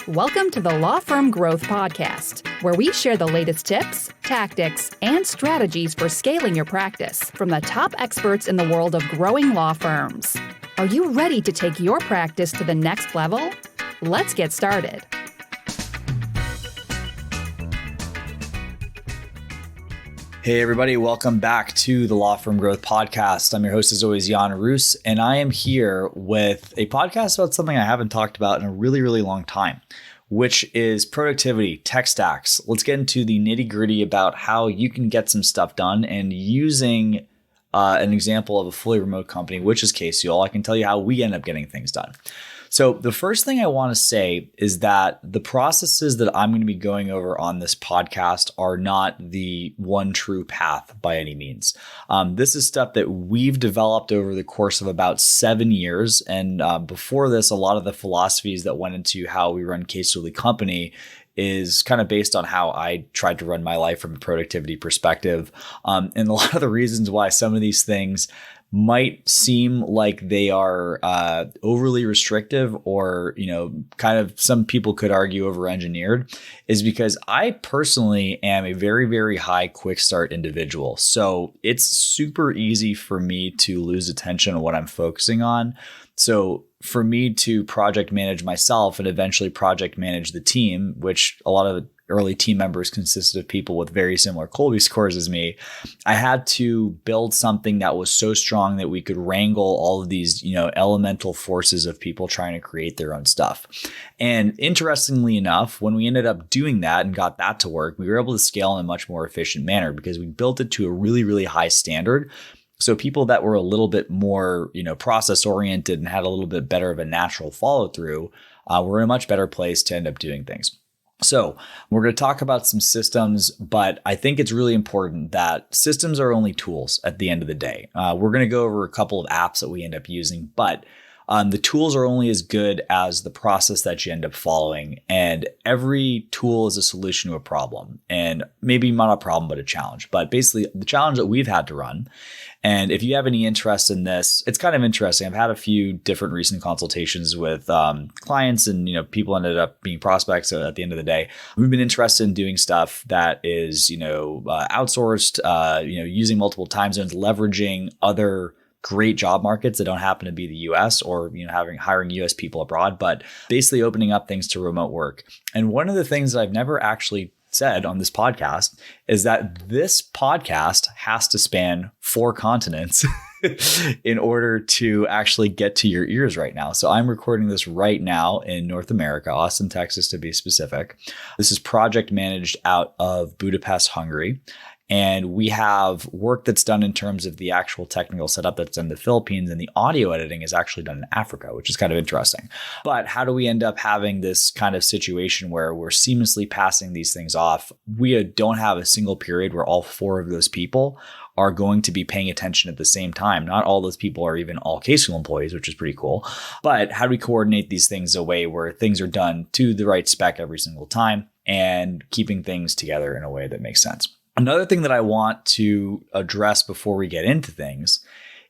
Welcome to the Law Firm Growth Podcast, where we share the latest tips, tactics, and strategies for scaling your practice from the top experts in the world of growing law firms. Are you ready to take your practice to the next level? Let's get started. Hey everybody, welcome back to the Law Firm Growth Podcast. I'm your host as always, Jan Roos, and I am here with a podcast about something I haven't talked about in a really, really long time, which is productivity, tech stacks. Let's get into the nitty gritty about how you can get some stuff done, and using an example of a fully remote company, which is Casey. I can tell you how we end up getting things done. So the first thing I want to say is that the processes that I'm going to be going over on this podcast are not the one true path by any means. This is stuff that we've developed over the course of about 7 years. And before this, a lot of the philosophies that went into how we run Casey Company is kind of based on how I tried to run my life from a productivity perspective. And a lot of the reasons why some of these things might seem like they are overly restrictive or, kind of some people could argue over-engineered is because I personally am a very, very high quick start individual. So it's super easy for me to lose attention on what I'm focusing on. So for me to project manage myself and eventually project manage the team, which a lot of early team members consisted of people with very similar Colby scores as me, I had to build something that was so strong that we could wrangle all of these, elemental forces of people trying to create their own stuff. And interestingly enough, when we ended up doing that and got that to work, we were able to scale in a much more efficient manner because we built it to a really, really high standard. So people that were a little bit more, process oriented and had a little bit better of a natural follow through, were in a much better place to end up doing things. So we're going to talk about some systems, but I think it's really important that systems are only tools at the end of the day. We're going to go over a couple of apps that we end up using, but the tools are only as good as the process that you end up following. And every tool is a solution to a problem, and maybe not a problem, but a challenge. But basically the challenge that we've had to run. And if you have any interest in this, it's kind of interesting. I've had a few different recent consultations with clients, and people ended up being prospects at the end of the day. We've been interested in doing stuff that is outsourced, using multiple time zones, leveraging other great job markets that don't happen to be the US, or hiring US people abroad, but basically opening up things to remote work. And one of the things that I've never actually said on this podcast is that this podcast has to span 4 continents in order to actually get to your ears right now. So I'm recording this right now in North America, Austin, Texas, to be specific. This is project managed out of Budapest, Hungary. And we have work that's done in terms of the actual technical setup that's in the Philippines, and the audio editing is actually done in Africa, which is kind of interesting. But how do we end up having this kind of situation where we're seamlessly passing these things off? We don't have a single period where all 4 of those people are going to be paying attention at the same time. Not all those people are even all Casey employees, which is pretty cool. But how do we coordinate these things a way where things are done to the right spec every single time and keeping things together in a way that makes sense? Another thing that I want to address before we get into things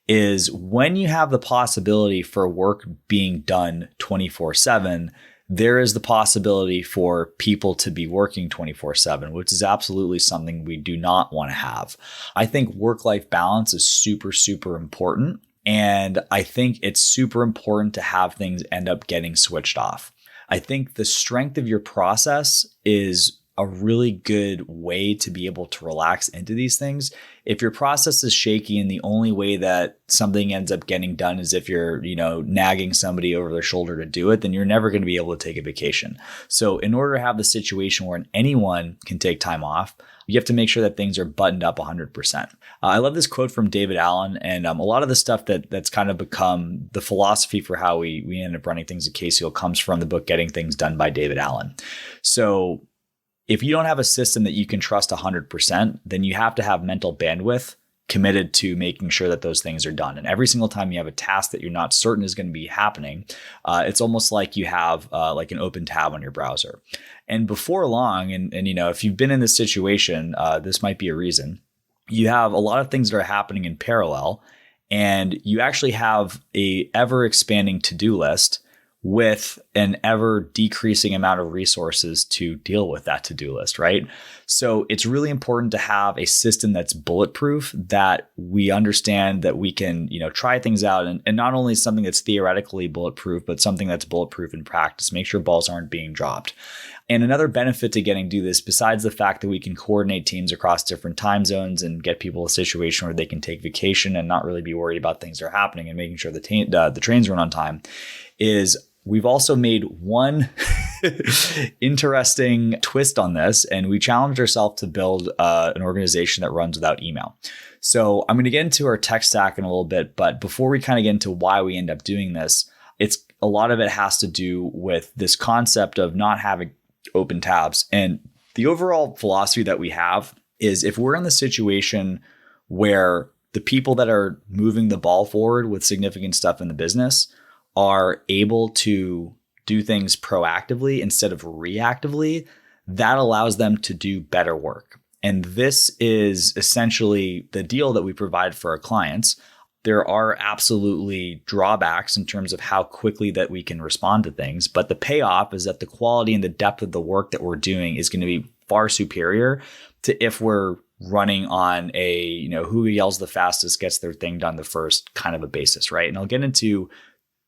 is when you have the possibility for work being done 24/7, there is the possibility for people to be working 24/7, which is absolutely something we do not want to have. I think work-life balance is super, super important. And I think it's super important to have things end up getting switched off. I think the strength of your process is a really good way to be able to relax into these things. If your process is shaky and the only way that something ends up getting done is if you're, nagging somebody over their shoulder to do it, then you're never going to be able to take a vacation. So in order to have the situation where anyone can take time off, you have to make sure that things are buttoned up 100%. I love this quote from David Allen, and a lot of the stuff that's kind of become the philosophy for how we end up running things at Casey comes from the book Getting Things Done by David Allen. So if you don't have a system that you can trust 100%, then you have to have mental bandwidth committed to making sure that those things are done. And every single time you have a task that you're not certain is going to be happening, it's almost like you have like an open tab on your browser. And before long, and if you've been in this situation, this might be a reason, you have a lot of things that are happening in parallel, and you actually have a ever expanding to-do list with an ever decreasing amount of resources to deal with that to-do list, right? So it's really important to have a system that's bulletproof, that we understand that we can, try things out, and not only something that's theoretically bulletproof, but something that's bulletproof in practice. Make sure balls aren't being dropped. And another benefit to getting to do this, besides the fact that we can coordinate teams across different time zones and get people a situation where they can take vacation and not really be worried about things that are happening and making sure the trains run on time, is we've also made one interesting twist on this, and we challenged ourselves to build an organization that runs without email. So I'm going to get into our tech stack in a little bit, but before we kind of get into why we end up doing this, a lot of it has to do with this concept of not having open tabs. And the overall philosophy that we have is, if we're in the situation where the people that are moving the ball forward with significant stuff in the business are able to do things proactively instead of reactively, that allows them to do better work. And this is essentially the deal that we provide for our clients. There are absolutely drawbacks in terms of how quickly that we can respond to things, but the payoff is that the quality and the depth of the work that we're doing is going to be far superior to if we're running on a, who yells the fastest gets their thing done the first kind of a basis, right? And I'll get into,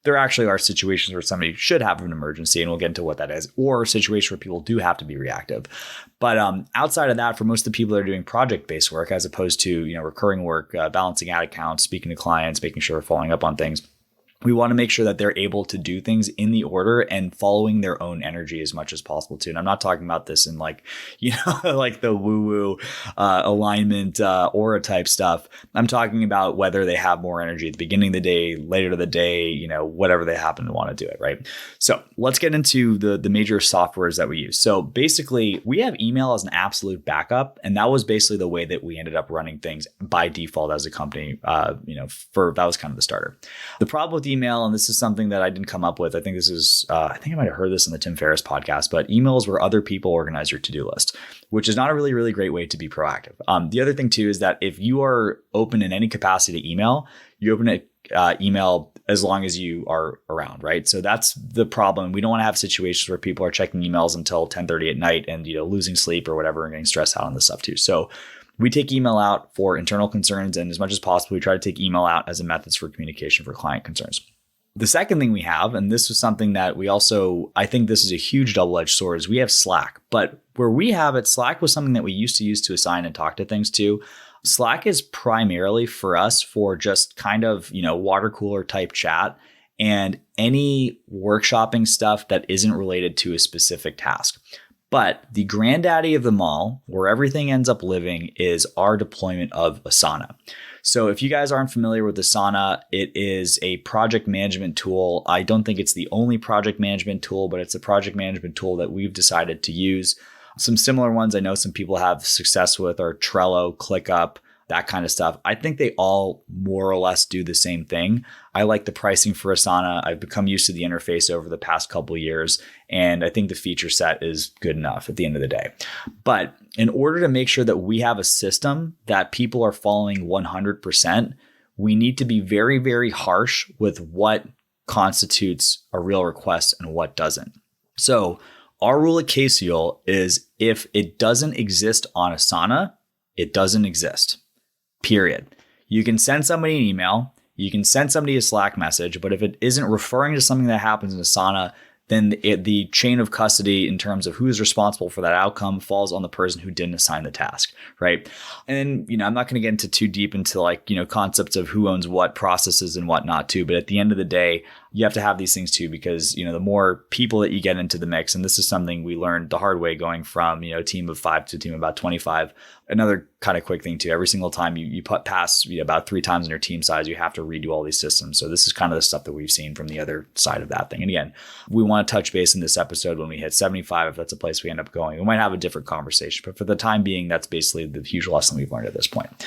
there actually are situations where somebody should have an emergency, and we'll get into what that is, or a situation where people do have to be reactive. But outside of that, for most of the people that are doing project-based work, as opposed to recurring work, balancing ad accounts, speaking to clients, making sure we're following up on things, we want to make sure that they're able to do things in the order and following their own energy as much as possible too. And I'm not talking about this in like the woo-woo alignment aura type stuff. I'm talking about whether they have more energy at the beginning of the day, later of the day, whatever they happen to want to do it, right? So let's get into the major softwares that we use. So basically, we have email as an absolute backup, and that was basically the way that we ended up running things by default as a company. That was kind of the starter. The problem with email, and this is something that I didn't come up with. I think this is, I might have heard this in the Tim Ferriss podcast, but emails where other people organize your to-do list, which is not a really, really great way to be proactive. The other thing too is that if you are open in any capacity to email, you open it email as long as you are around, right? So that's the problem. We don't want to have situations where people are checking emails until 10:30 at night and losing sleep or whatever and getting stressed out on this stuff too. So we take email out for internal concerns, and as much as possible, we try to take email out as a method for communication for client concerns. The second thing we have, and this was something that we also, I think this is a huge double-edged sword, is we have Slack. But where we have it, Slack was something that we used to use to assign and talk to things to. Slack is primarily for us for just kind of, water cooler type chat and any workshopping stuff that isn't related to a specific task. But the granddaddy of them all, where everything ends up living, is our deployment of Asana. So if you guys aren't familiar with Asana, it is a project management tool. I don't think it's the only project management tool, but it's a project management tool that we've decided to use. Some similar ones I know some people have success with are Trello, ClickUp, that kind of stuff. I think they all more or less do the same thing. I like the pricing for Asana. I've become used to the interface over the past couple of years, and I think the feature set is good enough at the end of the day. But in order to make sure that we have a system that people are following 100%, we need to be very, very harsh with what constitutes a real request and what doesn't. So our rule at Casiel is if it doesn't exist on Asana, it doesn't exist. Period. You can send somebody an email, you can send somebody a Slack message, but if it isn't referring to something that happens in Asana, then the chain of custody in terms of who is responsible for that outcome falls on the person who didn't assign the task, right? And then, I'm not going to get into too deep into concepts of who owns what processes and whatnot too. But at the end of the day, you have to have these things too, because, the more people that you get into the mix, and this is something we learned the hard way going from, a team of 5 to a team of about 25. Another kind of quick thing too, every single time you put past about 3 times in your team size, you have to redo all these systems. So this is kind of the stuff that we've seen from the other side of that thing. And again, we want to touch base in this episode when we hit 75, if that's a place we end up going. We might have a different conversation, but for the time being, that's basically the huge lesson we've learned at this point.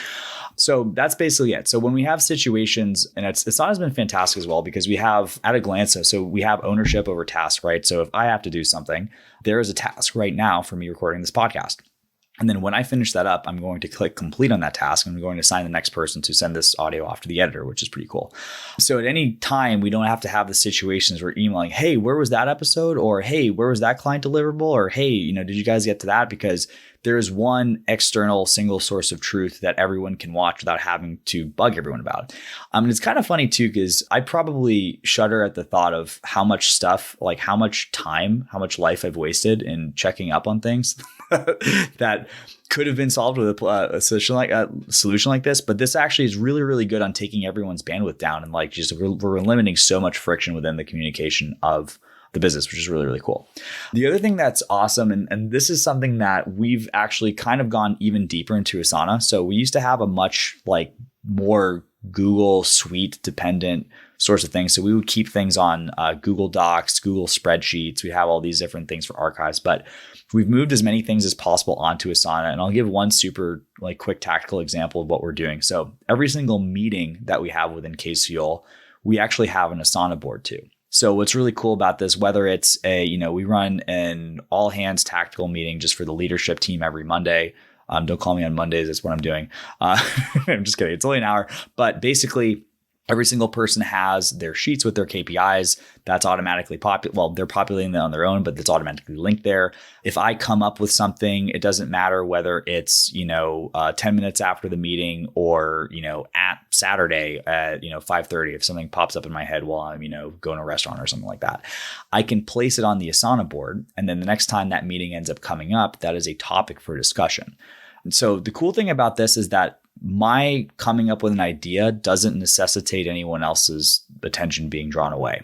So that's basically it. So when we have situations, and Asana's been fantastic as well, because we have at a glance, so we have ownership over tasks, right? So if I have to do something, there is a task right now for me recording this podcast. And then when I finish that up, I'm going to click complete on that task. I'm going to assign the next person to send this audio off to the editor, which is pretty cool. So at any time, we don't have to have the situations where emailing, hey, where was that episode? Or, hey, where was that client deliverable? Or, hey, did you guys get to that? Because there is one external single source of truth that everyone can watch without having to bug everyone about. It's kind of funny too, because I probably shudder at the thought of how much stuff, like how much time, how much life I've wasted in checking up on things that could have been solved with a solution like this. But this actually is really, really good on taking everyone's bandwidth down, and like just we're eliminating so much friction within the communication of the business, which is really, really cool. The other thing that's awesome, and this is something that we've actually kind of gone even deeper into Asana. So we used to have a much more Google Suite dependent source of things. So we would keep things on Google Docs, Google spreadsheets. We have all these different things for archives, but we've moved as many things as possible onto Asana. And I'll give one super quick tactical example of what we're doing. So every single meeting that we have within Case Fuel, we actually have an Asana board too. So what's really cool about this, whether it's we run an all hands tactical meeting just for the leadership team every Monday. Don't call me on Mondays. That's what I'm doing. I'm just kidding. It's only an hour, but basically every single person has their sheets with their KPIs. That's automatically they're populating them on their own, but it's automatically linked there. If I come up with something, it doesn't matter whether it's, 10 minutes after the meeting or, at Saturday at, 5:30, if something pops up in my head while I'm, going to a restaurant or something like that, I can place it on the Asana board. And then the next time that meeting ends up coming up, that is a topic for discussion. And so the cool thing about this is that my coming up with an idea doesn't necessitate anyone else's attention being drawn away.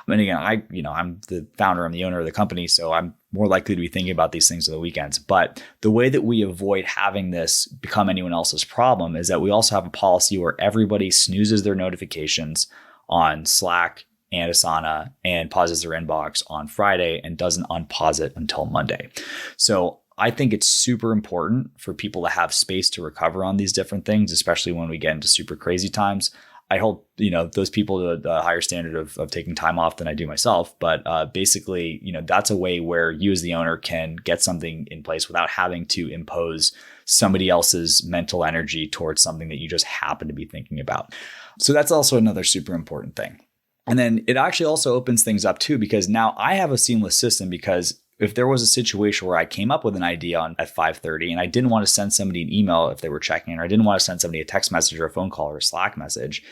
And again, I'm the founder, I'm the owner of the company, so I'm more likely to be thinking about these things on the weekends. But the way that we avoid having this become anyone else's problem is that we also have a policy where everybody snoozes their notifications on Slack and Asana and pauses their inbox on Friday and doesn't unpause it until Monday. So I think it's super important for people to have space to recover on these different things, especially when we get into super crazy times. I hold, those people to a higher standard of taking time off than I do myself. But basically, that's a way where you as the owner can get something in place without having to impose somebody else's mental energy towards something that you just happen to be thinking about. So that's also another super important thing. And then it actually also opens things up too, because now I have a seamless system, because if there was a situation where I came up with an idea at 5:30 and I didn't want to send somebody an email if they were checking in, or I didn't want to send somebody a text message or a phone call or a Slack message,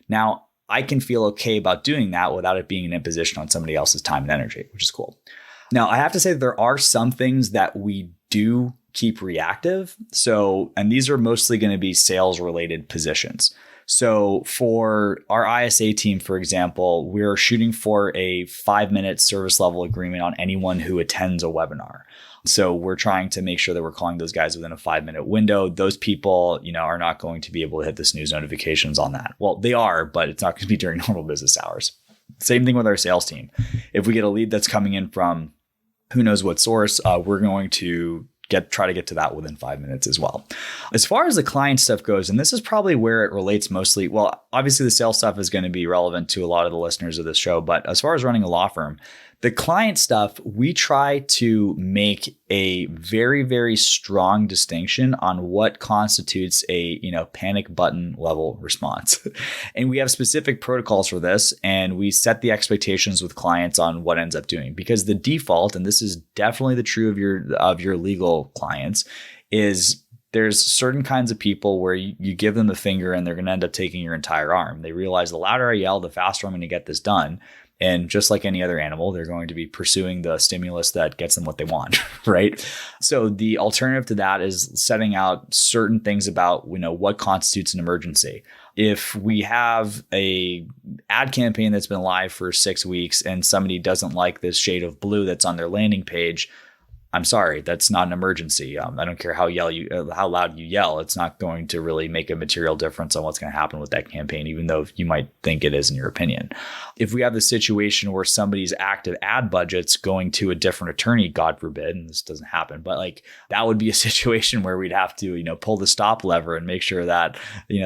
now I can feel okay about doing that without it being an imposition on somebody else's time and energy, which is cool. Now, I have to say that there are some things that we do keep reactive. So, and these are mostly going to be sales related positions. So for our ISA team, for example, we're shooting for a 5-minute service level agreement on anyone who attends a webinar. So we're trying to make sure that we're calling those guys within a 5-minute window. Those people, are not going to be able to hit the snooze notifications on that. Well, they are, but it's not going to be during normal business hours. Same thing with our sales team. If we get a lead that's coming in from who knows what source, we're going to try to get to that within 5 minutes as well. As far as the client stuff goes, and this is probably where it relates mostly, well, obviously the sales stuff is going to be relevant to a lot of the listeners of this show, but as far as running a law firm, the client stuff, we try to make a very, very strong distinction on what constitutes a, panic button level response. And we have specific protocols for this, and we set the expectations with clients on what ends up doing, because the default, and this is definitely the true of your legal clients, is there's certain kinds of people where you give them the finger and they're going to end up taking your entire arm. They realize the louder I yell, the faster I'm going to get this done. And just like any other animal, they're going to be pursuing the stimulus that gets them what they want, right? So the alternative to that is setting out certain things about, what constitutes an emergency. If we have a ad campaign that's been live for 6 weeks and somebody doesn't like this shade of blue that's on their landing page, I'm sorry, that's not an emergency. I don't care how loud you yell. It's not going to really make a material difference on what's going to happen with that campaign, even though you might think it is in your opinion. If we have the situation where somebody's active ad budget's going to a different attorney, God forbid, and this doesn't happen, but that would be a situation where we'd have to, pull the stop lever and make sure that,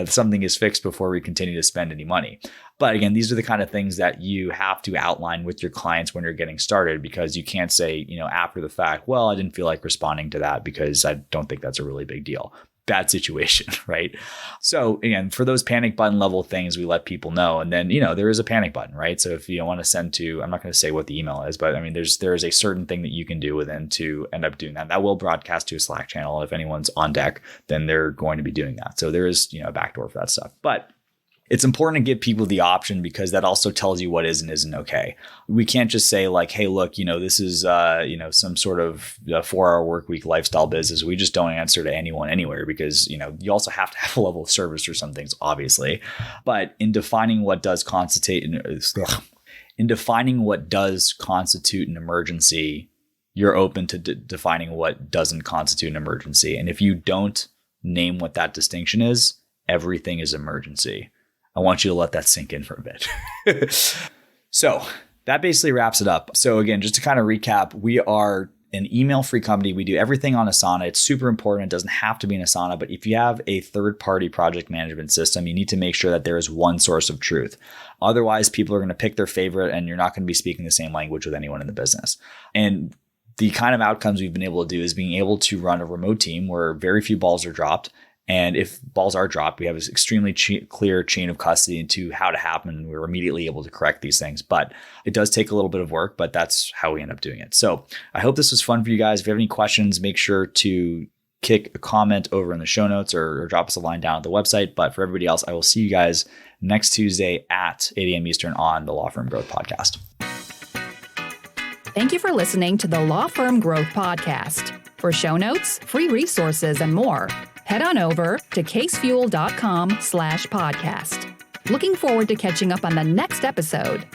something is fixed before we continue to spend any money. But again, these are the kind of things that you have to outline with your clients when you're getting started, because you can't say, after the fact, well, I didn't feel like responding to that because I don't think that's a really big deal. Bad situation, right? So again, for those panic button level things, we let people know. And then, there is a panic button, right? So if you want to send to, I'm not going to say what the email is, but I mean, there is a certain thing that you can do within to end up doing that. That will broadcast to a Slack channel. If anyone's on deck, then they're going to be doing that. So there is, a backdoor for that stuff. But it's important to give people the option, because that also tells you what is and isn't okay. We can't just say like, hey, look, this is, some sort of 4-hour work week lifestyle business. We just don't answer to anyone anywhere, because, you also have to have a level of service for some things, obviously. But in defining what does constitute an emergency, you're open to defining what doesn't constitute an emergency. And if you don't name what that distinction is, everything is emergency. I want you to let that sink in for a bit. So that basically wraps it up. So again, just to kind of recap, we are an email-free company. We do everything on Asana. It's super important. It doesn't have to be an Asana, but if you have a third-party project management system, you need to make sure that there is one source of truth. Otherwise, people are going to pick their favorite, and you're not going to be speaking the same language with anyone in the business. And the kind of outcomes we've been able to do is being able to run a remote team where very few balls are dropped. And if balls are dropped, we have this extremely clear chain of custody into how to happen. And we're immediately able to correct these things. But it does take a little bit of work, but that's how we end up doing it. So I hope this was fun for you guys. If you have any questions, make sure to kick a comment over in the show notes or drop us a line down at the website. But for everybody else, I will see you guys next Tuesday at 8 a.m. Eastern on the Law Firm Growth Podcast. Thank you for listening to the Law Firm Growth Podcast. For show notes, free resources, and more, head on over to casefuel.com/podcast. Looking forward to catching up on the next episode.